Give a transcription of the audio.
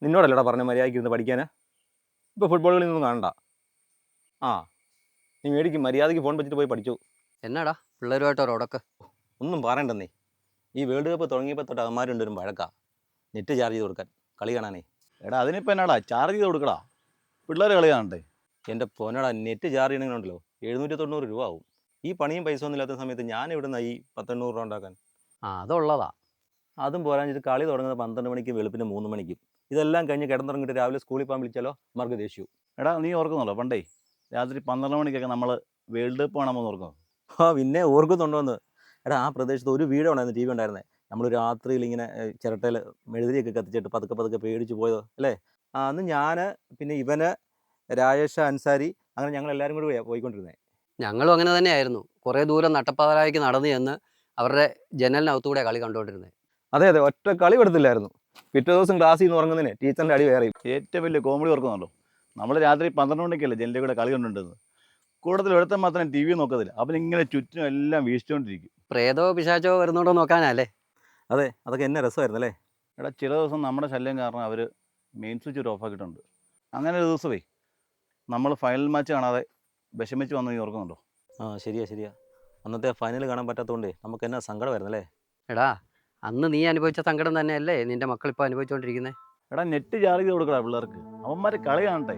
നിന്നോടല്ലടാ പറഞ്ഞ മര്യാദയ്ക്ക് ഇരുന്ന് പഠിക്കാൻ. ഇപ്പോൾ ഫുട്ബോൾ കളിയൊന്നും കാണണ്ട. ആ, നീ മേടിക്കും മര്യാദയ്ക്ക് ഫോൺ വെച്ചിട്ട് പോയി പഠിച്ചു. എന്നാടാ പിള്ളേരുമായിട്ട് ഒരൊടക്ക്? ഒന്നും പറയണ്ടെന്നേ. ഈ വേൾഡ് കപ്പ് തുടങ്ങിയപ്പോൾ തൊട്ട് അവന്മാരുണ്ട് ഒരു വഴക്കാ. നെറ്റ് ചാർജ് ചെയ്ത് കൊടുക്കാൻ, കളി കാണാനേ. എടാ അതിനിപ്പോൾ എന്നാടാ ചാർജ് ചെയ്ത് കൊടുക്കടാ, പിള്ളേർ കളി കാണണ്ടേ? എൻ്റെ പൊന്നടാ, നെറ്റ് ചാർജ് ചെയ്യണമെങ്കിലുണ്ടല്ലോ 790 രൂപ ആവും. ഈ പണിയും പൈസ ഒന്നും ഇല്ലാത്ത സമയത്ത് ഞാൻ ഇവിടെ നിന്ന് ഈ 100-800 രൂപ ഉണ്ടാക്കാൻ? അതുള്ളതാ. അതും പോരാഞ്ഞിട്ട് കളി തുടങ്ങുന്നത് 12 മണിക്കും വെളുപ്പിന് 3 മണിക്കും. ഇതെല്ലാം കഴിഞ്ഞ് കിടന്നുറങ്ങിയിട്ട് രാവിലെ സ്കൂളിൽ പോകാൻ വിളിച്ചാലോ മാർക്ക് ദേഷ്യവും. എടാ നീ ഓർക്കുന്നുള്ളോ പണ്ടേ രാത്രി 12 മണിക്കൊക്കെ നമ്മൾ വേൾഡ് കപ്പ് കാണാമെന്ന് ഓർക്കുന്നു? ആ പിന്നെ ഓർക്കുന്നുണ്ടോന്ന്. എടാ ആ പ്രദേശത്ത് ഒരു വീട് ഉണ്ടായിരുന്നു, ടി വി ഉണ്ടായിരുന്നത്. നമ്മൾ രാത്രിയിൽ ഇങ്ങനെ ചിരട്ടയിൽ മെഴുതിരിയൊക്കെ കത്തിച്ചിട്ട് പതുക്കെ പതുക്കെ പേടിച്ച് പോയതോ അല്ലേ? അന്ന് ഞാൻ, പിന്നെ ഇവന്, രാജേഷ്, അൻസാരി, അങ്ങനെ ഞങ്ങൾ എല്ലാവരും കൂടി പോയിക്കൊണ്ടിരുന്നത്. ഞങ്ങളും അങ്ങനെ തന്നെയായിരുന്നു. കുറേ ദൂരം നട്ടപ്പാതലായിക്ക് നടന്നു ചെന്ന് അവരുടെ ജനലിനകത്തൂടെ കളി കണ്ടുകൊണ്ടിരുന്നത്. അതെ അതെ, ഒറ്റ കളി പെടത്തില്ലായിരുന്നു. പിറ്റേ ദിവസം ക്ലാസ്സിൽ നിന്ന് ഉറങ്ങുന്നതിന് ടീച്ചറിൻ്റെ അടി വേറെയും. ഏറ്റവും വലിയ കോമഡി ഓർക്കുന്നുണ്ടോ? നമ്മൾ രാത്രി 12 മണിക്കല്ലേ ജനലിൽ കൂടെ കളി കണ്ടുകൊണ്ടിരുന്നത്. കൂടുതൽ ഒരുത്തൻ മാത്രം ടി വി നോക്കത്തില്ല, അവൻ ഇങ്ങനെ ചുറ്റിനും എല്ലാം വീശിച്ചുകൊണ്ടിരിക്കും. പ്രേതോ പിശാചോ വരുന്നുണ്ടോ നോക്കാനല്ലേ? അതെ, അതൊക്കെ എന്നെ രസമായിരുന്നു അല്ലേ? എടാ ചില ദിവസം നമ്മുടെ ശല്യം കാരണം അവർ മെയിൻ സ്വിച്ച് ഒരു ഓഫാക്കിയിട്ടുണ്ട്. അങ്ങനെ ഒരു ദിവസമേ നമ്മൾ ഫൈനൽ മാച്ച് കാണാതെ വിഷമിച്ച് വന്നു, നീ ഓർക്കുന്നുണ്ടോ? ആ ശരിയാ ശരിയാ, അന്നത്തെ ഫൈനൽ കാണാൻ പറ്റാത്തതുകൊണ്ട് നമുക്ക് എന്നാ സങ്കടമായിരുന്നു അല്ലേ? എടാ അന്ന് നീ അനുഭവിച്ച സങ്കടം തന്നെയല്ലേ നിന്റെ മക്കളിപ്പോൾ അനുഭവിച്ചുകൊണ്ടിരിക്കുന്നത്? എടാ നെറ്റ് ചാർജ് ചെയ്ത് കൊടുക്കടാ പിള്ളേർക്ക്, അവന്മാർ കളി കാണട്ടെ.